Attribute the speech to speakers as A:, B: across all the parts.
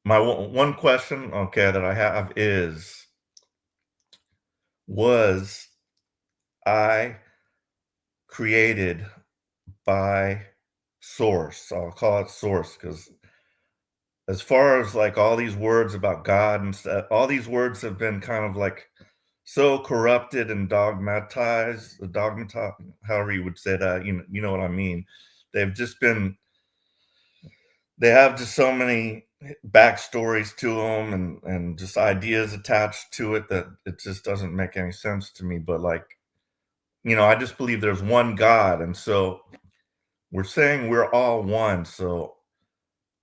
A: My one question, okay, that I have is, was I created by source? I'll call it source because as far as like all these words about God and stuff, all these words have been kind of like so corrupted and dogmatized, however you would say that, you know what I mean. They've just been, they have just so many backstories to them and just ideas attached to it that it just doesn't make any sense to me. But like, I just believe there's one God. And so we're saying we're all one. So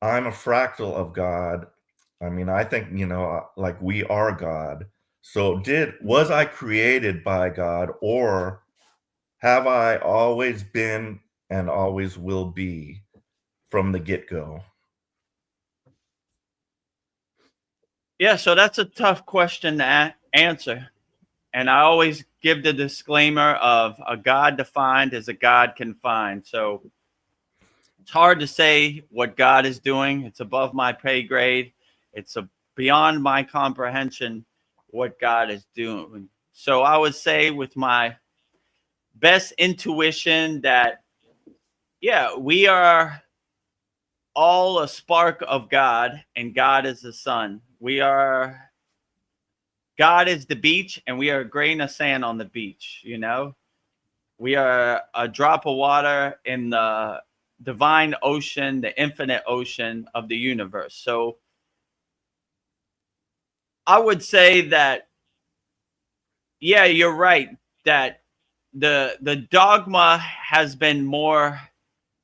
A: I'm a fractal of God. I mean, I think, like we are God. So was I created by God, or have I always been and always will be from the get-go?
B: Yeah, so that's a tough question to answer. And I always give the disclaimer of a God defined as a God can find. So it's hard to say what God is doing. It's above my pay grade. It's beyond my comprehension what God is doing. So I would say with my best intuition that, yeah, we are all a spark of God and God is the sun. God is the beach and we are a grain of sand on the beach, We are a drop of water in the divine ocean, the infinite ocean of the universe. So I would say that, yeah, you're right, that the dogma has been more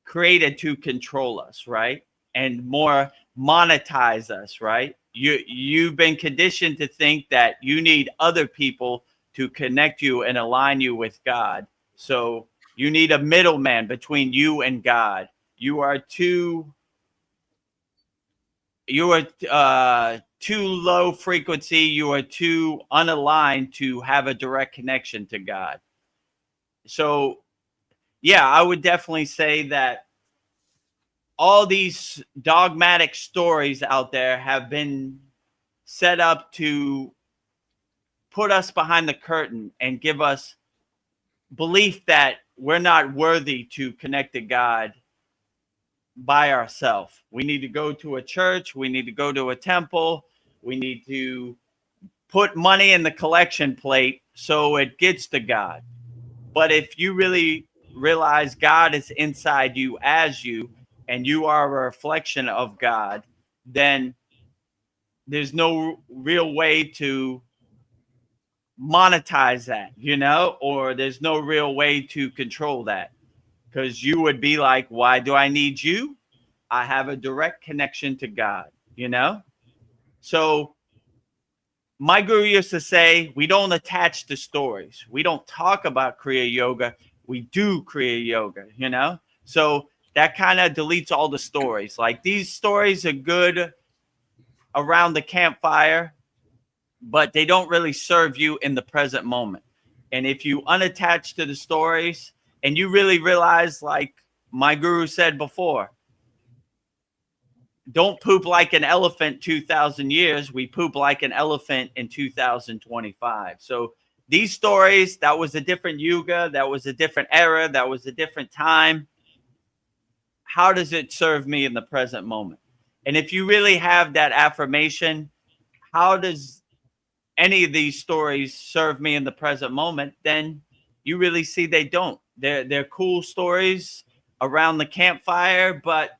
B: created to control us, right? And more monetize us, right? You've been conditioned to think that you need other people to connect you and align you with God. So you need a middleman between you and God. You are too low frequency. You are too unaligned to have a direct connection to God. So yeah, I would definitely say that all these dogmatic stories out there have been set up to put us behind the curtain and give us belief that we're not worthy to connect to God by ourselves. We need to go to a church. We need to go to a temple. We need to put money in the collection plate so it gets to God. But if you really realize God is inside you as you, and you are a reflection of God, then there's no real way to monetize that, or there's no real way to control that, because you would be like, why do I need you? I have a direct connection to God. So my guru used to say, we don't attach to stories. We don't talk about Kriya Yoga. We do Kriya Yoga. So that kind of deletes all the stories. Like, these stories are good around the campfire, but they don't really serve you in the present moment. And if you unattach to the stories and you really realize, like my guru said before, don't poop like an elephant 2,000 years. We poop like an elephant in 2025. So these stories, that was a different yuga. That was a different era. That was a different time. How does it serve me in the present moment? And if you really have that affirmation, how does any of these stories serve me in the present moment? Then you really see they don't. They're cool stories around the campfire, but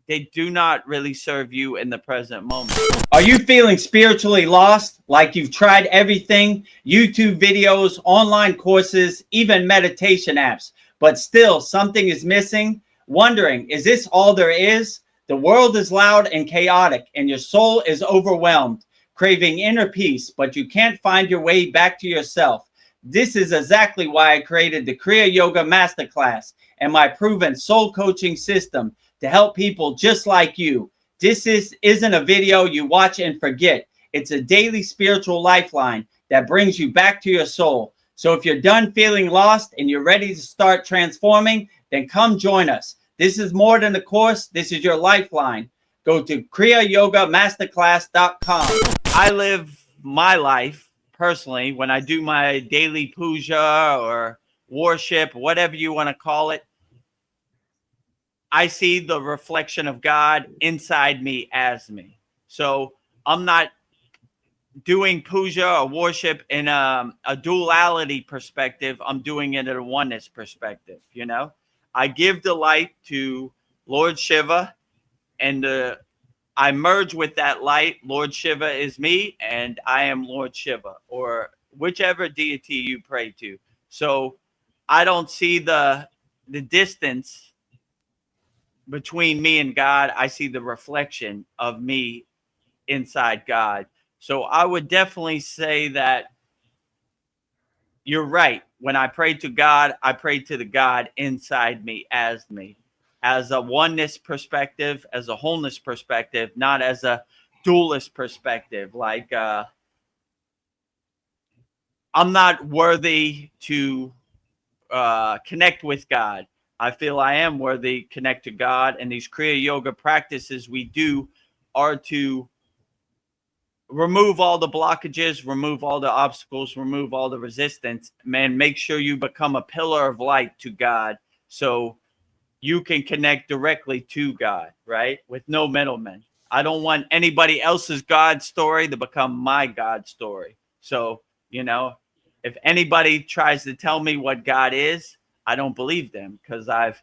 B: they do not really serve you in the present moment. Are you feeling spiritually lost? Like you've tried everything, YouTube videos, online courses, even meditation apps, but still something is missing? Wondering, is this all there is? The world is loud and chaotic, and your soul is overwhelmed, craving inner peace, but you can't find your way back to yourself. This is exactly why I created the Kriya Yoga Masterclass and my proven soul coaching system to help people just like you. This isn't a video you watch and forget. It's a daily spiritual lifeline that brings you back to your soul. So if you're done feeling lost and you're ready to start transforming, then come join us. This is more than a course. This is your lifeline. go to kriyayogamasterclass.com. I live my life personally when I do my daily puja or worship, whatever you want to call it. I see the reflection of God inside me as me. So I'm not doing puja or worship in a duality perspective. I'm doing it in a oneness perspective. I give the light to Lord Shiva, and I merge with that light. Lord Shiva is me, and I am Lord Shiva, or whichever deity you pray to. So I don't see the distance between me and God. I see the reflection of me inside God. So I would definitely say that you're right. When I pray to God, I pray to the God inside me, as a oneness perspective, as a wholeness perspective, not as a dualist perspective. Like, I'm not worthy to connect with God. I feel I am worthy to connect to God. And these Kriya Yoga practices we do are to remove all the blockages, remove all the obstacles, remove all the resistance, man. Make sure you become a pillar of light to God, so you can connect directly to God, right? With no middlemen. I don't want anybody else's God story to become my God story. So, if anybody tries to tell me what God is, I don't believe them, because I've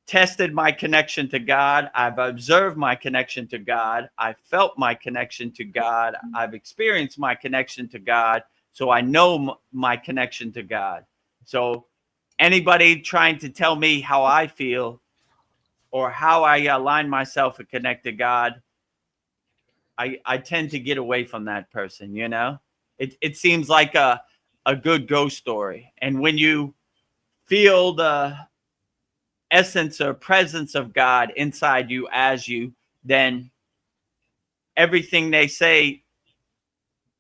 B: tested my connection to God. I've observed my connection to God. I felt my connection to God. I've experienced my connection to God. So I know my connection to God. So anybody trying to tell me how I feel or how I align myself and connect to God, I tend to get away from that person. It seems like a good ghost story. And when you feel the essence or presence of God inside you as you, then everything they say,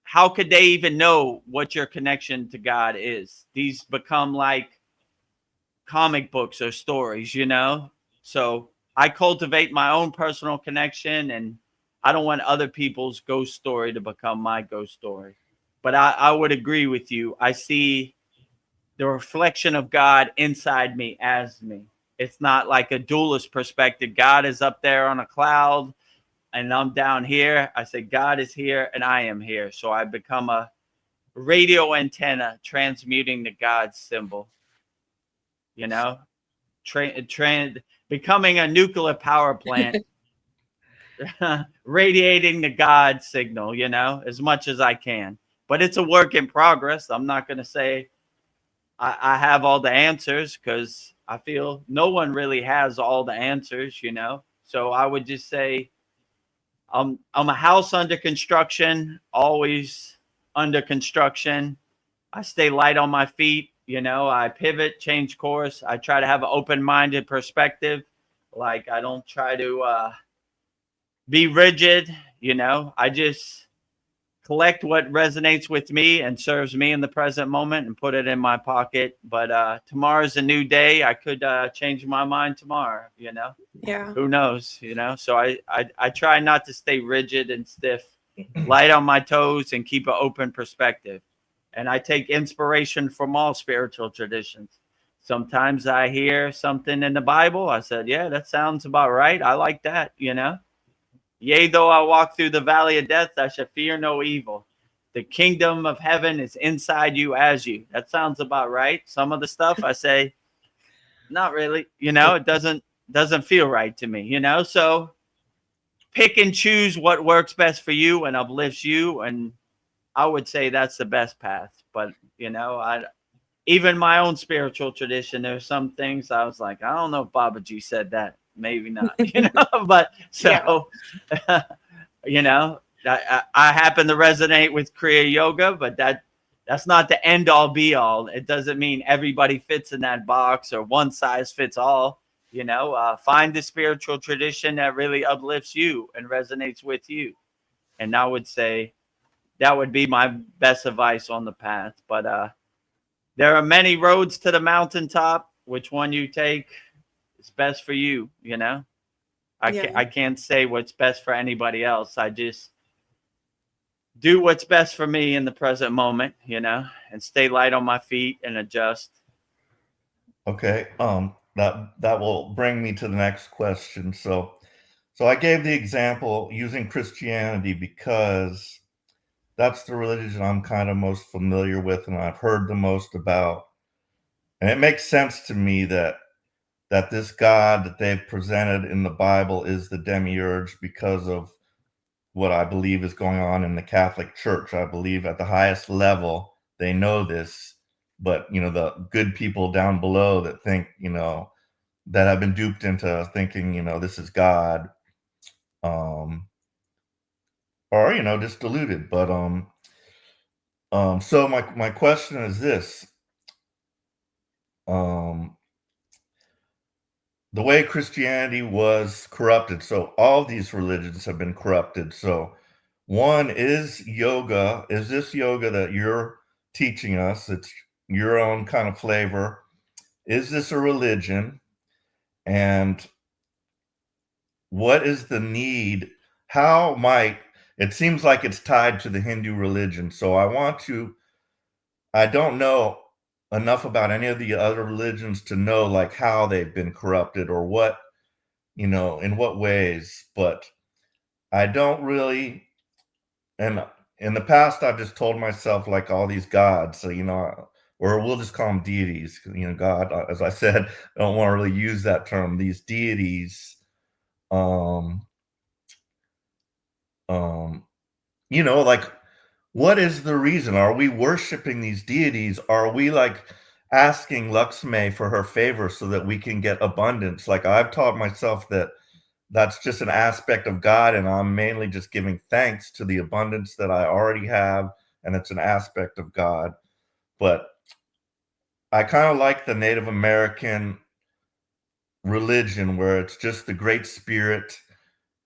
B: how could they even know what your connection to God is? These become like comic books or stories. So I cultivate my own personal connection, and I don't want other people's ghost story to become my ghost story. But I would agree with you. I see the reflection of God inside me as me. It's not like a dualist perspective. God is up there on a cloud and I'm down here. I say God is here and I am here. So I become a radio antenna transmuting the God symbol, you know, becoming a nuclear power plant, radiating the God signal, as much as I can. But it's a work in progress. I'm not going to say I have all the answers, because I feel no one really has all the answers. So I would just say I'm a house under construction, always under construction. I stay light on my feet. I pivot, change course. I try to have an open-minded perspective. Like, I don't try to be rigid. I just collect what resonates with me and serves me in the present moment and put it in my pocket. But tomorrow's a new day. I could change my mind tomorrow.
C: Yeah.
B: Who knows. So I try not to stay rigid and stiff, light on my toes, and keep an open perspective. And I take inspiration from all spiritual traditions. Sometimes I hear something in the Bible. I said, yeah, that sounds about right. I like that. Yea, though I walk through the valley of death, I shall fear no evil. The kingdom of heaven is inside you as you. That sounds about right. Some of the stuff I say, not really. It doesn't feel right to me. So pick and choose what works best for you and uplifts you. And I would say that's the best path. But I even my own spiritual tradition, there's some things I was like, I don't know if Babaji said that. Maybe not. But so.
C: Yeah.
B: I happen to resonate with Kriya Yoga, but that's not the end all be all. It doesn't mean everybody fits in that box or one size fits all. Find the spiritual tradition that really uplifts you and resonates with you. And I would say that would be my best advice on the path. But there are many roads to the mountaintop. Which one you take is best for you.
C: Yeah.
B: I can't say what's best for anybody else. I just do what's best for me in the present moment, and stay light on my feet and adjust.
A: Okay. That will bring me to the next question. So I gave the example using Christianity because that's the religion I'm kind of most familiar with and I've heard the most about. And it makes sense to me that this God that they've presented in the Bible is the demiurge because of what I believe is going on in the Catholic Church. I believe at the highest level they know this, but the good people down below that think, that have been duped into thinking, this is God, um, or just deluded. But so my question is this: um, the way Christianity was corrupted, so all these religions have been corrupted. So one is yoga. Is this yoga that you're teaching us? It's your own kind of flavor. Is this a religion? And what is the need? How might it seems like it's tied to the Hindu religion. So I don't know enough about any of the other religions to know like how they've been corrupted or what, in what ways, but I don't really. And in the past, I've just told myself like all these gods, so or we'll just call them deities. God, as I said, I don't want to really use that term. These deities, um, um, like what is the reason? Are we worshiping these deities? Are we like asking Lakshmi for her favor so that we can get abundance? Like I've taught myself that that's just an aspect of God, and I'm mainly just giving thanks to the abundance that I already have, and it's an aspect of God. But I kind of like the Native American religion where it's just the Great Spirit,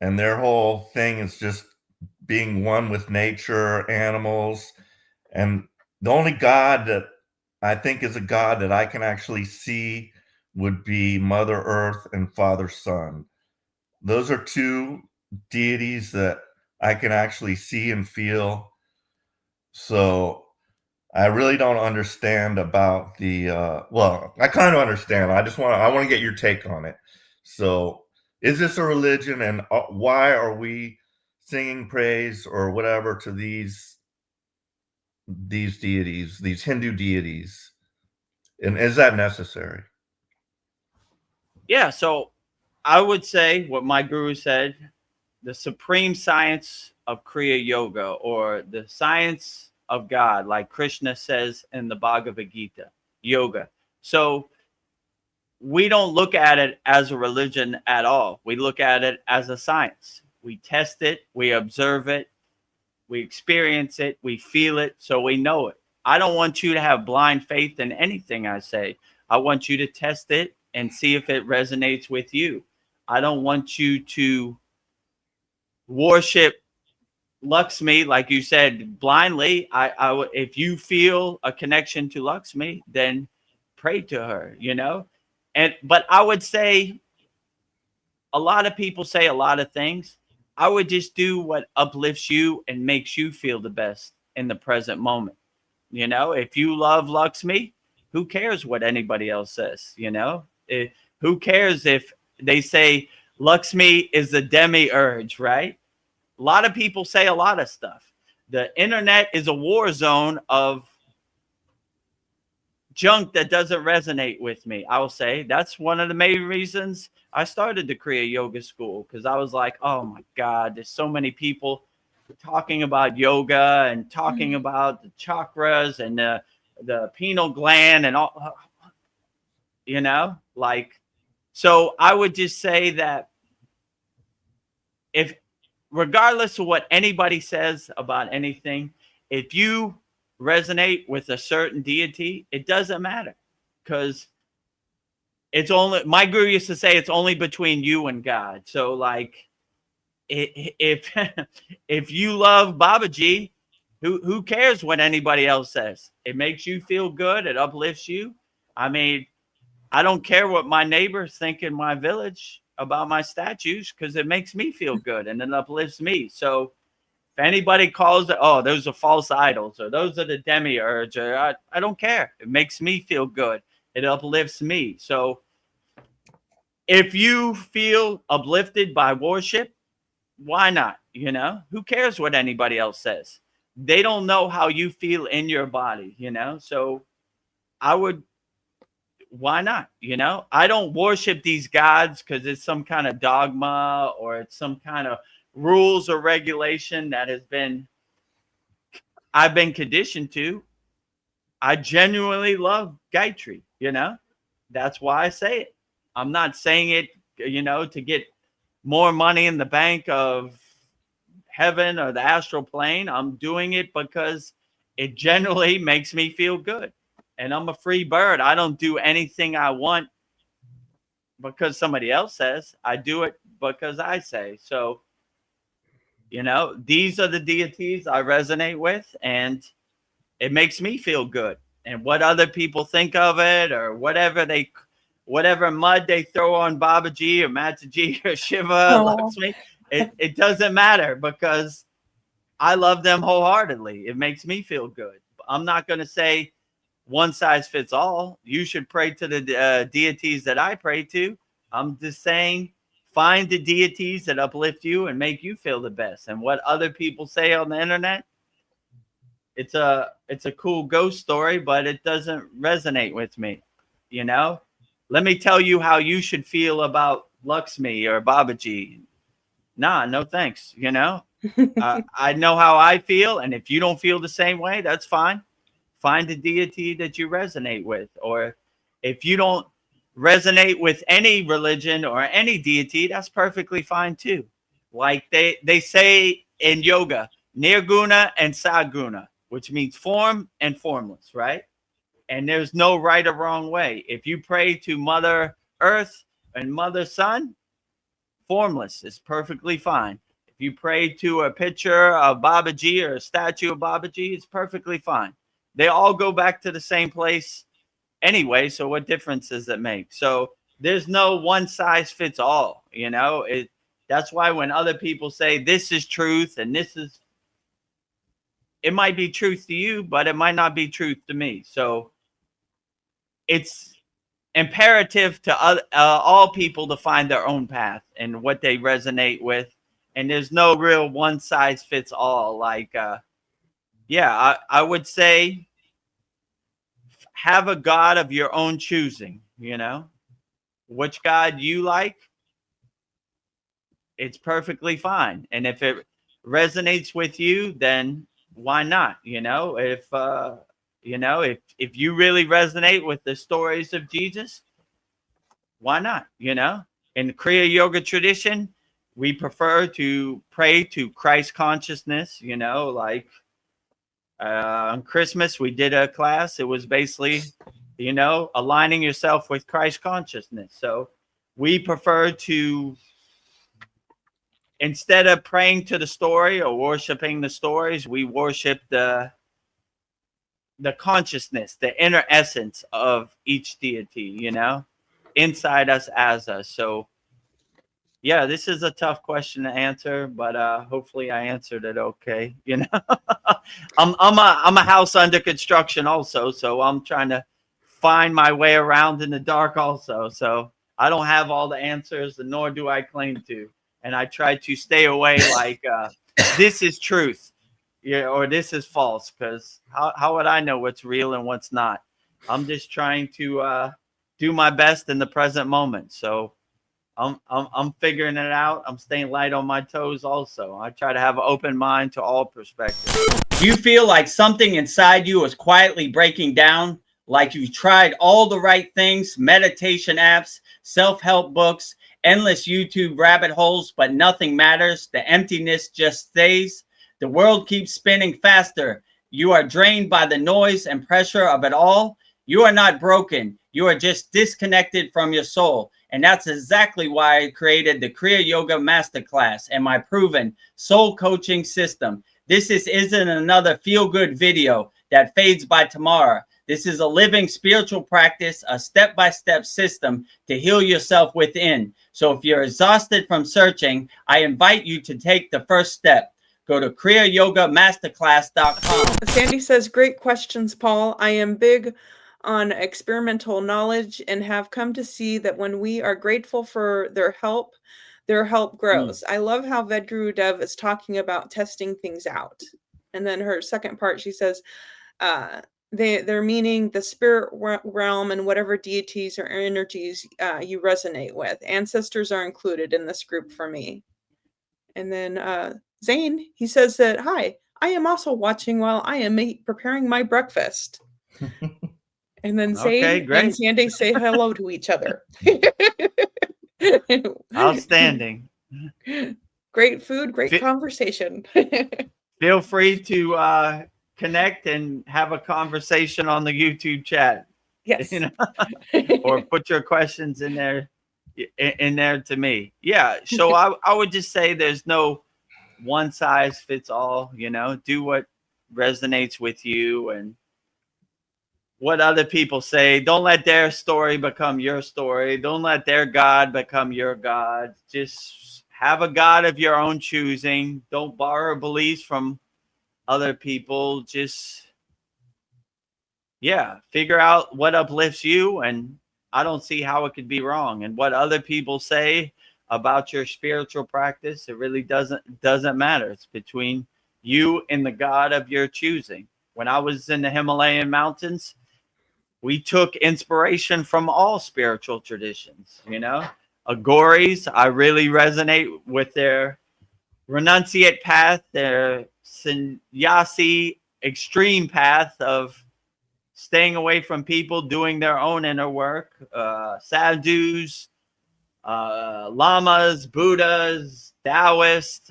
A: and their whole thing is just being one with nature, animals, and the only God that I think is a God that I can actually see would be Mother Earth and Father Sun. Those are two deities that I can actually see and feel. So I really don't understand about the well, I kind of understand. I want to get your take on it. So is this a religion, and why are we singing praise or whatever to these deities, these Hindu deities? And is that necessary?
B: Yeah, so I would say what my guru said, the supreme science of Kriya Yoga, or the science of God, like Krishna says in the Bhagavad Gita, yoga. So we don't look at it as a religion at all. We look at it as a science. We test it, we observe it, we experience it, we feel it, so we know it. I don't want you to have blind faith in anything I say. I want you to test it and see if it resonates with you. I don't want you to worship Lakshmi, like you said, blindly. If you feel a connection to Lakshmi, then pray to her. But I would say a lot of people say a lot of things. I would just do what uplifts you and makes you feel the best in the present moment. If you love Lakshmi, who cares what anybody else says? Who cares if they say Lakshmi is the demiurge, right? A lot of people say a lot of stuff. The internet is a war zone of junk that doesn't resonate with me. I will say that's one of the main reasons I started the Kriya Yoga School, because I was like, oh my God, there's so many people talking about yoga and talking about the chakras and the pineal gland and all, like, so I would just say that if, regardless of what anybody says about anything, if you resonate with a certain deity, it doesn't matter, because it's only, my guru used to say, it's only between you and God. So like, if if you love Babaji, who cares what anybody else says? It makes you feel good. It uplifts you. I mean, I don't care what my neighbors think in my village. about my statues because it makes me feel good and it uplifts me. So if anybody calls it, oh, those are false idols or those are the demiurge, or I don't care. It makes me feel good. It uplifts me. So if you feel uplifted by worship, why not? You know, who cares what anybody else says? They don't know how you feel in your body, you know? So I would, why not? You know, I don't worship these gods because it's some kind of dogma or it's some kind of rules or regulation that I've been conditioned to. I genuinely love Gayatri, you know? That's why I say it. I'm not saying it, you know, to get more money in the bank of heaven or the astral plane. I'm doing it because it generally makes me feel good. And I'm a free bird. I don't do anything I want because somebody else says. I do it because I say. So, you know, these are the deities I resonate with, and it makes me feel good. And what other people think of it or whatever mud they throw on Babaji or Mataji or Shiva,
C: Oh.
B: Lakshmi, it doesn't matter because I love them wholeheartedly. It makes me feel good. I'm not going to say one size fits all. You should pray to the deities that I pray to. I'm just saying find the deities that uplift you and make you feel the best. And what other people say on the internet, it's a cool ghost story, but it doesn't resonate with me. You know, let me tell you how you should feel about Lakshmi or Babaji. Nah, no thanks. You know, I know how I feel, and if you don't feel the same way, that's fine. Find a deity that you resonate with, or if you don't resonate with any religion or any deity, that's perfectly fine too. Like they say in yoga, nirguna and saguna, which means form and formless, right? And there's no right or wrong way. If you pray to Mother Earth and Mother Sun, formless is perfectly fine. If you pray to a picture of Babaji or a statue of Babaji, it's perfectly fine. They all go back to the same place anyway, so what difference does it make? So there's no one size fits all, you know? That's why when other people say this is truth and this is, it might be truth to you, but it might not be truth to me. So it's imperative to all people to find their own path and what they resonate with. And there's no real one size fits all. Like, I would say have a God of your own choosing, you know, which God you like, it's perfectly fine. And if it resonates with you, then why not? You know, if you really resonate with the stories of Jesus, why not? You know, in the Kriya yoga tradition, we prefer to pray to Christ consciousness, you know, like on Christmas, we did a class. It was basically, you know, aligning yourself with Christ consciousness. So we prefer to, instead of praying to the story or worshiping the stories, we worship the consciousness, the inner essence of each deity, you know, inside us, as us. So yeah, this is a tough question to answer, but hopefully I answered it okay. You know, I'm a house under construction also, so I'm trying to find my way around in the dark also. So I don't have all the answers, and nor do I claim to. And I try to stay away like this is truth, yeah, or this is false, because how would I know what's real and what's not? I'm just trying to do my best in the present moment. So I'm figuring it out. I'm staying light on my toes also. I try to have an open mind to all perspectives. Do you feel like something inside you is quietly breaking down? Like you've tried all the right things, meditation apps, self-help books, endless YouTube rabbit holes, but nothing matters. The emptiness just stays. The world keeps spinning faster. You are drained by the noise and pressure of it all. You are not broken. You are just disconnected from your soul. And that's exactly why I created the Kriya Yoga Masterclass and my proven soul coaching system. This isn't another feel-good video that fades by tomorrow. This is a living spiritual practice, a step-by-step system to heal yourself within. So if you're exhausted from searching, I invite you to take the first step. Go to kriyayogamasterclass.com.
C: Sandy says, great questions, Paul. I am big on experimental knowledge and have come to see that when we are grateful for their help grows. I love how Vedguru Dev is talking about testing things out. And then her second part, she says, they're meaning the spirit realm and whatever deities or energies you resonate with. Ancestors are included in this group for me. And then Zane, he says that, hi, I am also watching while I am preparing my breakfast. And then Zane and Sandy say hello to each other.
B: Outstanding.
C: Great food, great conversation.
B: Feel free to connect and have a conversation on the YouTube chat.
C: Yes.
B: You know? Or put your questions in there to me. Yeah. So I would just say there's no one size fits all, you know, do what resonates with you and what other people say. Don't let their story become your story. Don't let their God become your God. Just have a God of your own choosing. Don't borrow beliefs from other people. Just, yeah, figure out what uplifts you. And I don't see how it could be wrong. And what other people say about your spiritual practice, it really doesn't matter. It's between you and the God of your choosing. When I was in the Himalayan mountains, we took inspiration from all spiritual traditions, you know. Agoris, I really resonate with their renunciate path, their sannyasi extreme path of staying away from people, doing their own inner work. Sadhus, lamas, Buddhas, Taoists,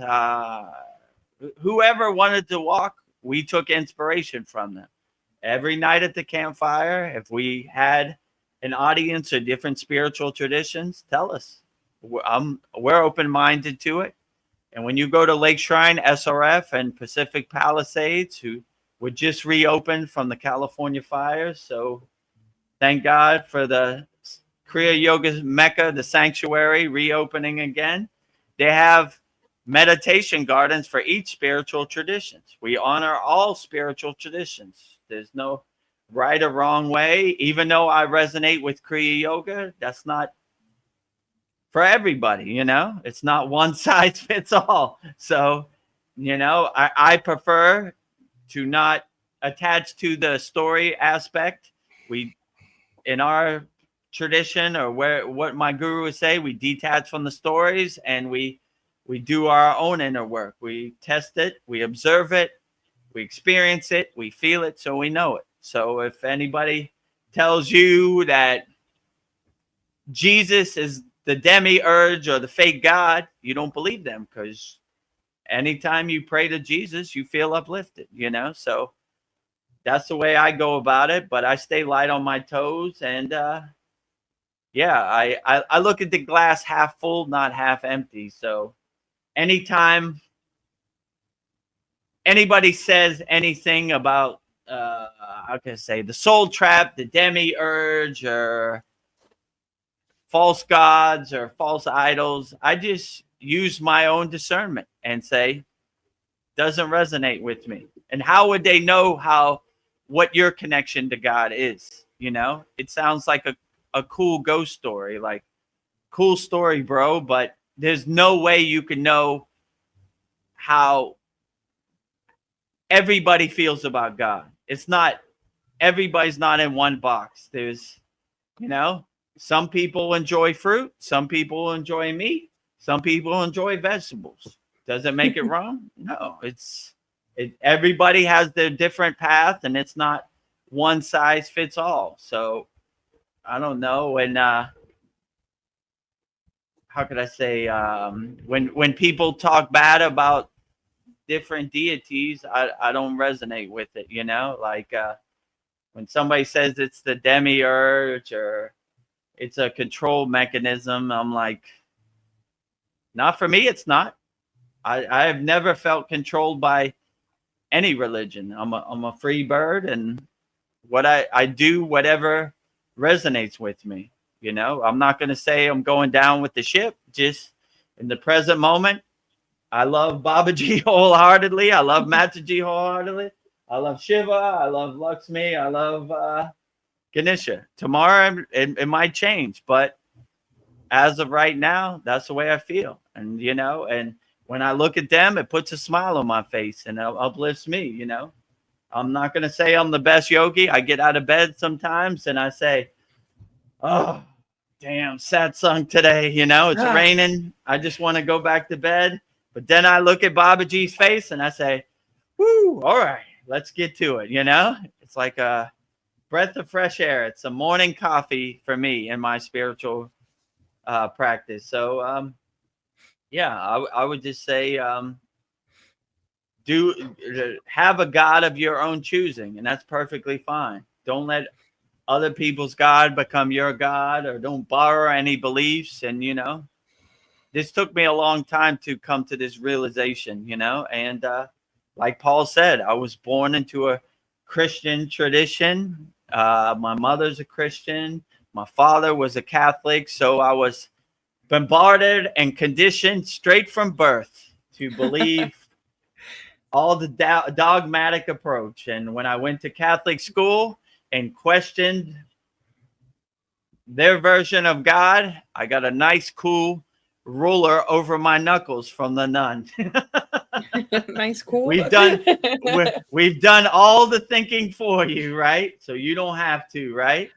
B: whoever wanted to walk, we took inspiration from them. Every night at the campfire, if we had an audience of different spiritual traditions, tell us. We're open-minded to it. And when you go to Lake Shrine, SRF, and Pacific Palisades, who were just reopened from the California fires, so thank God for the Kriya Yoga Mecca, the sanctuary, reopening again. They have meditation gardens for each spiritual traditions. We honor all spiritual traditions. There's no right or wrong way. Even though I resonate with Kriya Yoga, that's not for everybody, you know? It's not one size fits all. So, you know, I prefer to not attach to the story aspect. We, in our tradition, or what my guru would say, we detach from the stories and we do our own inner work. We test it, we observe it, we experience it, we feel it, so we know it. So if anybody tells you that Jesus is the demiurge or the fake God, you don't believe them, because anytime you pray to Jesus, you feel uplifted, you know? So that's the way I go about it, but I stay light on my toes. And yeah, I look at the glass half full, not half empty. So anytime anybody says anything about, how can I say, the soul trap, the demiurge, or false gods or false idols, I just use my own discernment and say, doesn't resonate with me. And how would they know what your connection to God is? You know, it sounds like a cool ghost story, like, cool story, bro, but there's no way you can know how everybody feels about God. It's not, everybody's not in one box. There's, you know, some people enjoy fruit, some people enjoy meat, some people enjoy vegetables. Does it make it wrong? No, everybody has their different path, and it's not one size fits all. So I don't know. And how could I say, when people talk bad about different deities, I don't resonate with it, you know? Like when somebody says it's the demiurge or it's a control mechanism, I'm like, not for me, it's not. I have never felt controlled by any religion. I'm a free bird, and I do whatever resonates with me. I'm not going to say I'm going down with the ship. Just in the present moment, I love Babaji wholeheartedly. I love Mataji wholeheartedly. I love Shiva. I love Lakshmi. I love Ganesha. Tomorrow it might change, but as of right now, that's the way I feel. And and when I look at them, it puts a smile on my face and it uplifts me. I'm not going to say I'm the best yogi. I get out of bed sometimes and I say, oh, damn, satsang today. It's raining. I just want to go back to bed. But then I look at Babaji's face and I say, whoo, all right, let's get to it. It's like a breath of fresh air. It's a morning coffee for me in my spiritual practice. So, yeah, I would just say, have a God of your own choosing, and that's perfectly fine. Don't let other people's God become your God, or don't borrow any beliefs. And this took me a long time to come to this realization, and like Paul said, I was born into a Christian tradition. My mother's a Christian, my father was a Catholic, so I was bombarded and conditioned straight from birth to believe all the dogmatic approach. And when I went to Catholic school and questioned their version of God, I got a nice, cool ruler over my knuckles from the nun.
C: Nice, cool.
B: We've done all the thinking for you, right? So you don't have to, right?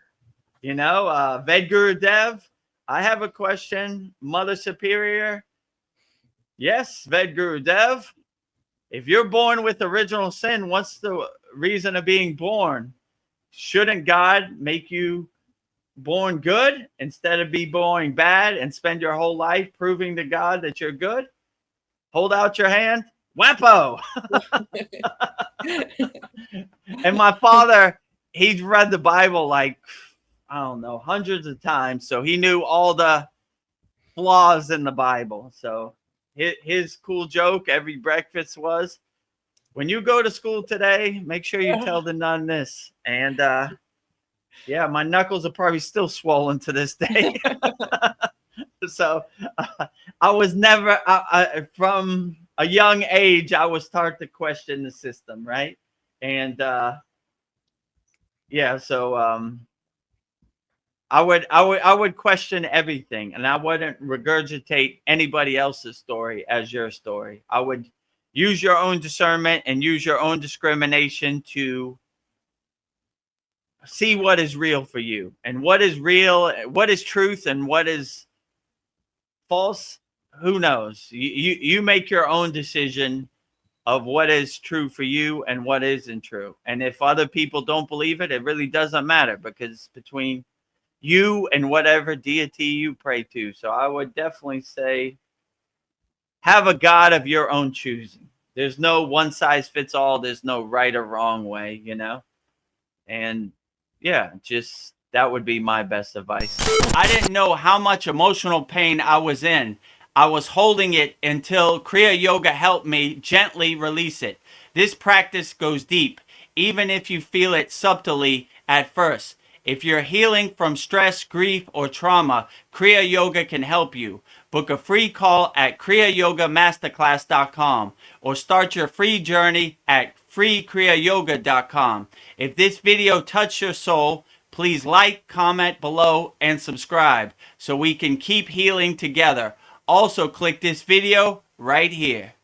B: Vedguru Dev, I have a question. Mother Superior. Yes, Vedguru Dev. If you're born with original sin, what's the reason of being born? Shouldn't God make you born good instead of be born bad and spend your whole life proving to God that you're good? Hold out your hand. Wampo! And my father, he's read the Bible like, I don't know, hundreds of times. So he knew all the flaws in the Bible. So his cool joke every breakfast was, when you go to school today, make sure you tell the nun this. And yeah, my knuckles are probably still swollen to this day. So I was never, from a young age, I was taught to question the system, right? And yeah, so I would question everything, and I wouldn't regurgitate anybody else's story as your story. I would use your own discernment and use your own discrimination to see what is real for you, and what is real, what is truth, and what is false. Who knows? You make your own decision of what is true for you and what isn't true. And if other people don't believe it, it really doesn't matter, because between you and whatever deity you pray to. So I would definitely say, have a God of your own choosing. There's no one size fits all. There's no right or wrong way, and yeah, just that would be my best advice. I didn't know how much emotional pain I was in. I was holding it until Kriya Yoga helped me gently release it. This practice goes deep, even if you feel it subtly at first. If you're healing from stress, grief, or trauma, Kriya Yoga can help you. Book a free call at kriyayogamasterclass.com or start your free journey at freekriyayoga.com. If this video touched your soul, please like, comment below, and subscribe so we can keep healing together. Also, click this video right here.